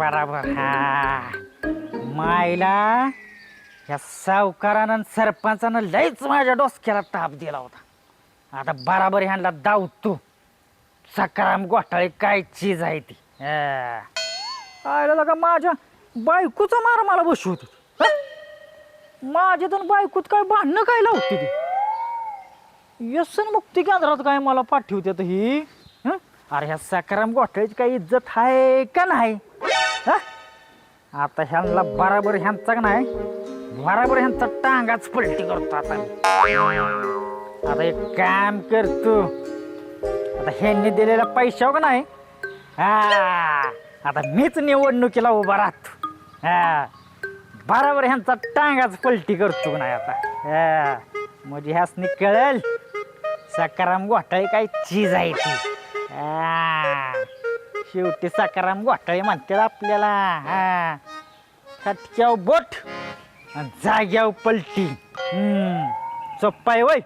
बराबर हा मायला या सावकारानं आणि सरपंचानं लयच माझ्या डोसक्याला ताप दिला होता. आता बराबर ह्यांना दावतो सकाराम घोटाळे काय चीज आहे ती. आयला का माझ्या बायकोचा मार मला बसू होती. माझ्या तर बायकोत काय भांडणं काय लावते ती. व्यसन मुक्ती केंद्रात काय मला पाठवते तर ही. अरे ह्या सकाराम घोटाळ्याची काही इज्जत आहे का नाही. आता ह्यांना बराबर ह्यांचा का नाही बराबर ह्यांचा टांगाच पलटी करतो. आता एक काम करतो. आता ह्यांनी दिलेला पैसा का नाही आता मीच निवडणुकीला उभा राहतो. बराबर ह्यांचा टांगाच पलटी करतो नाही आता. म्हणजे ह्यासनी कळेल सकाराम घोटाळे काय चीज आहे ती. शेवटी सकाराम घोटाळे म्हणतात आपल्याला खटक्याव बोट आणि जाग्याव पलटी. सोप्पा आहे वय.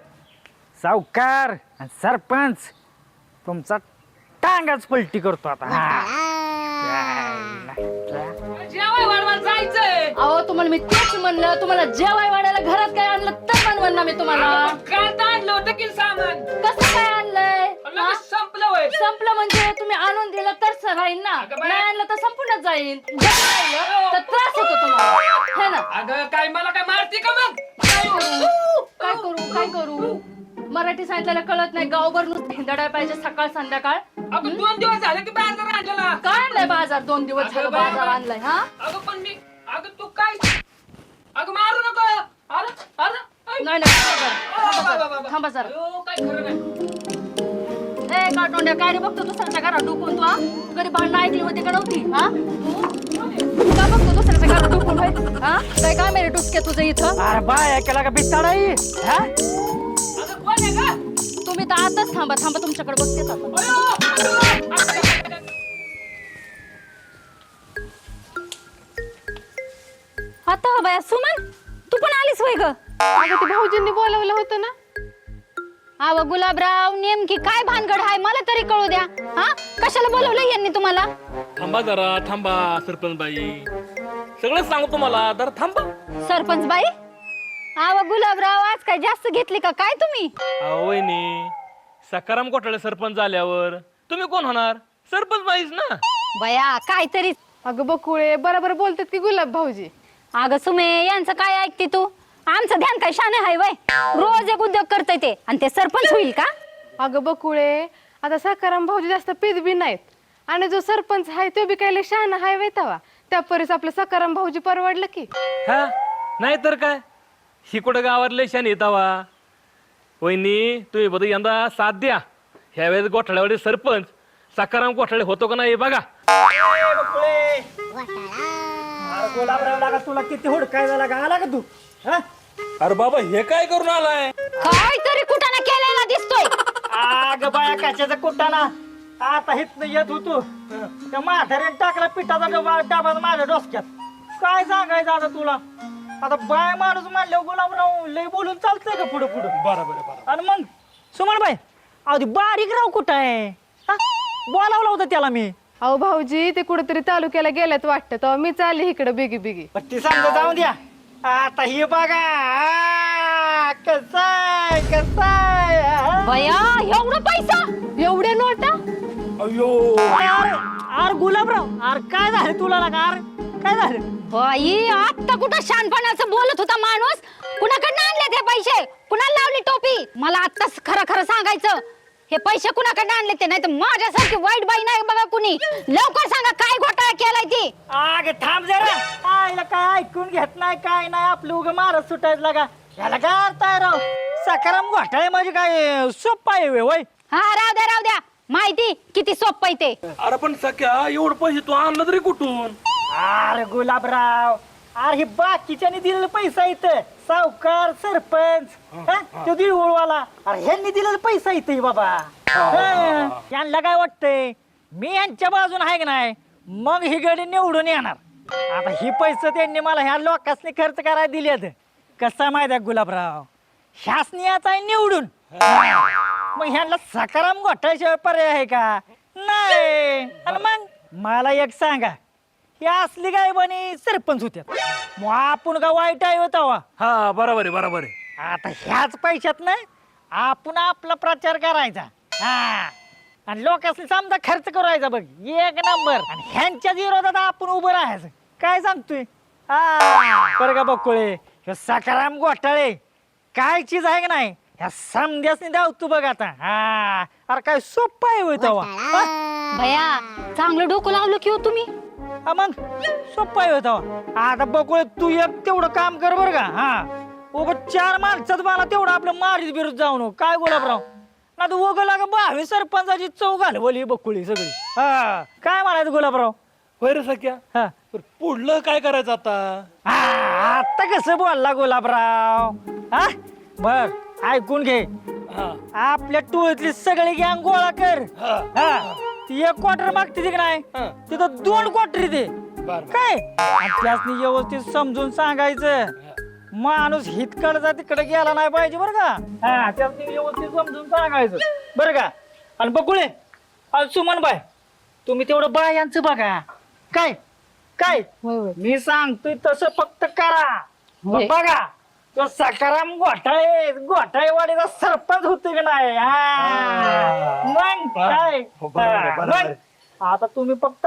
सावकार आणि सरपंच तुमचा टांगाच पलटी करतो आता. जायचंय. अहो तुम्हाला मी तेच म्हणलं, तुम्हाला जेवाय वाढायला घरात काय आणलं तर म्हणलं मी तुम्हाला. काय आणलं होतं की सामान? कसं काय आणलंय? संपलं होय. संपलं म्हणजे तुम्ही आणून दिलं तर राहील ना, नाही आणलं तर संपूनच जाईल. तर त्रास होतो तुम्हाला है ना. अगं काय मला काय मारती का मग? काय करू काय करू. मराठी सांगितल्याला कळत नाही. गावभर नुसतं हिंदडाय पाहिजे सकाळ संध्याकाळ. अगं 2 दिवस झाले की बाजार आणला. काय आणलंय बाजार? 2 दिवस झालं बाजार आणलाय. हा अगं पण मी अगं तू काय अगं मारू नका. अरे अरे नाही नाही थांबा जरा. काय खरं नाही. ए काटोंड्या काय रे बघतो दुसऱ्याच्या घरात डुकून. तू कधी भांडणं ऐकली होती का नव्हती. हा तू का बघतो दुसऱ्याच्या घरात डुकून. हा काय काम आहे रे डुसके तुझं इथं. अरे बाय ऐकायला का बिस्ताडाई. अगं कोण आहे का? तुम्ही तर आताच थांबा थांबा तुमच्याकडे बघतेच आता. आता बाया सुमन तू पण आलीस वय ग. अगं ते भाऊजींनी बोलवलं होतं ना. अव गुलाबराव नेमकी काय भानगड आहे मला तरी कळू द्या. हा कशाला बोलवलं यांनी तुम्हाला. थांबा जरा थांबा सरपंच बाई, सगळं सांगू तुम्हाला जरा थांबा. सरपंच बाई अव गुलाबराव आज काय जास्त घेतली का काय तुम्ही. अहो वहिनी, सकाराम घोटाळे सरपंच झाल्यावर तुम्ही कोण होणार? सरपंच बाईच ना. बया काहीतरी. अगं बकुळे बरोबर बोलतात की गुलाब भाऊजी. अगं सुमे यांचं काय ऐकते तू. आमचं ध्यान काय शाने हाय वय. रोज एक उद्योग करतय ते आणि ते सरपंच होईल का. अगं बकुळे आता सकाराम भाऊजी जास्त पीत बी नाहीत आणि जो सरपंच आहे तो बी काय शहाणा हाय वय तवा. त्या परीस आपलं सकाराम भाऊजी परवडलं की. हा नाही तर काय. ही कुठं गावातले शान येतावा. वहिनी तुम्ही बघ यंदा साथ द्या. ह्या वेळेस घोटाळ्यावाडी सरपंच सकाराम घोटाळे होतो का नाही बघा. गुलाबराव लागा तुला किती हुडकाय झाला का आला का तू. अरे बाबा हे काय करून आलाय. काहीतरी कुठाना केलेला दिसतोय. आग बाया कशाचा कुटाणा. आता हिथनं येत होतो त्या म्हाताऱ्याने टाकला पिठाचा डबा माझ्या डोसक्यात. काय सांगायचं आता तुला. आता बाय माणूस मानल्यावर गुलाबराव लय बोलून चालतंय का पुढं पुढं. बरोबर. आणि मग सुमनबाई अगदी बारीक राव कुठं आहे. बोलावलं होतं त्याला मी. अहो भाऊजी ते कुठेतरी तालुक्याला गेल्यात वाटतं तेव्हा मी चालले इकडे बिगी बिगी. पण ती सांग जाऊन द्या. आता ही बघा कसाय कसाय. बया एवढा पैसा एवढे नोटा. अयो अरे गुलाबराव अरे काय झालं तुला लागा. अरे काय झालं. बाई आता कुठं शानपणाचं बोलत होता माणूस. कुणाकडनं आणले ते पैसे. कुणाला लावली टोपी. मला आताच खरं खरं सांगायचं. हे पैसे कुणाकडनं आणले ते. नाही तर माझ्यासारखी वाईट बाई नाही बघा कुणी. लवकर सांगा काय घोटाळा केलाय ती. आग थांब जरा. आईला काय ऐकून घेत नाही काय नाही. आपलं उगं मारत सुटायचं लागा. याला काय अर्थ आहे राव. सकाराम घोटाळे म्हणजे काय सोप्पा आहे वय. हा राहू द्या माहिती किती सोपं आहे ते. अरे पण सख्या एवढं पैसे तू आणलं तरी कुठून. अरे गुलाबराव अरे हे बाकीच्यानी दिलेलं पैसा इथं. सावकार सरपंच तो दिळवळवाला. अरे ह्यांनी दिलेलं पैसा इथं बाबा. यांना काय वाटतंय मी यांच्या बाजून आहे का नाही. मग ही गडी निवडून येणार. आता ही पैसे त्यांनी मला ह्या लोकांनी खर्च करायला दिलेत. कसा माहिती आहे गुलाबराव ह्यासनी आता आहे निवडून. मग ह्यांना सकाराम घोटाळ्याशिवाय पर्याय आहे का नाही. आणि मग मला एक सांगा हे असली काय बनी सरपंच होत्या मग आपण का वाईट आहे होता वा हा बरोबर आहे बरोबर आहे. आता ह्याच पैशात ना आपण आपला प्रचार करायचा हा आणि लोकांनी समजा खर्च करायचा बघ एक नंबर आणि ह्यांच्या विरोधात आपण उभं राहायचं काय सांगतोय हा बरं का बकुळे ह्यो सकाराम घोटाळे काय चीज आहे का नाही ह्या समध्यासनी द्याव तू बघ आता हा अरे काय सोपं आहे होय तेव्हा हा? भया चांगलं डोकं लावलं की हो तुम्ही हा मग सोपं आहे होय तेव्हा आता बकुळे तू एक तेवढं काम कर बरं का हा उगं 4 माणसात मला तेवढं आपलं मारीत बिरूत जाऊ नको काय गुलाबराव ना तू उगं लागा 22 सरपंचाची चव घालवली बकुळी सगळी हा काय म्हणायचं गुलाबराव होय रे सख्या. हा पण पुढलं काय करायचं आता? हा, आता कसं बोलला गुलाबराव हा बर ऐकून घे हा आपल्या टोळीतली सगळी गँग गोळा कर हा हा ती 1 क्वार्टर मागते ती नाही हा. तिथं 2 क्वार्टर दे बरं. काय आणि त्यासनी व्यवस्थित समजून सांगायचं माणूस हितकडचा तिकडे गेला नाही पाहिजे बरं का हा त्यासनी व्यवस्थित समजून सांगायचं बरं का आणि बकुळे आणि सुमन बाय तुम्ही तेवढं बायांचं बघा काय काय होय होय मी सांगतोय तसं फक्त करा होय. बघा तो सकाराम घोटाळेवाडीचा सरपंच होतो की नाही हा. मग काय हो, बरोबर आहे, बरोबर आहे. मग आता तुम्ही फक्त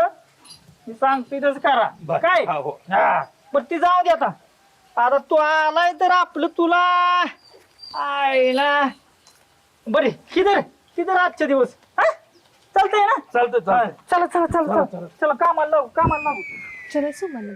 मी सांगतोय तसं करा बरं. काय हा, हो. हा. पण ती जाऊ दे आता तू आलाय तर आपलं तुला आईला बरे किधर आजच्या दिवस हा चालतंय ना चालतं चालतं. चला चला चला चला चला कामाला लागू चला सुमन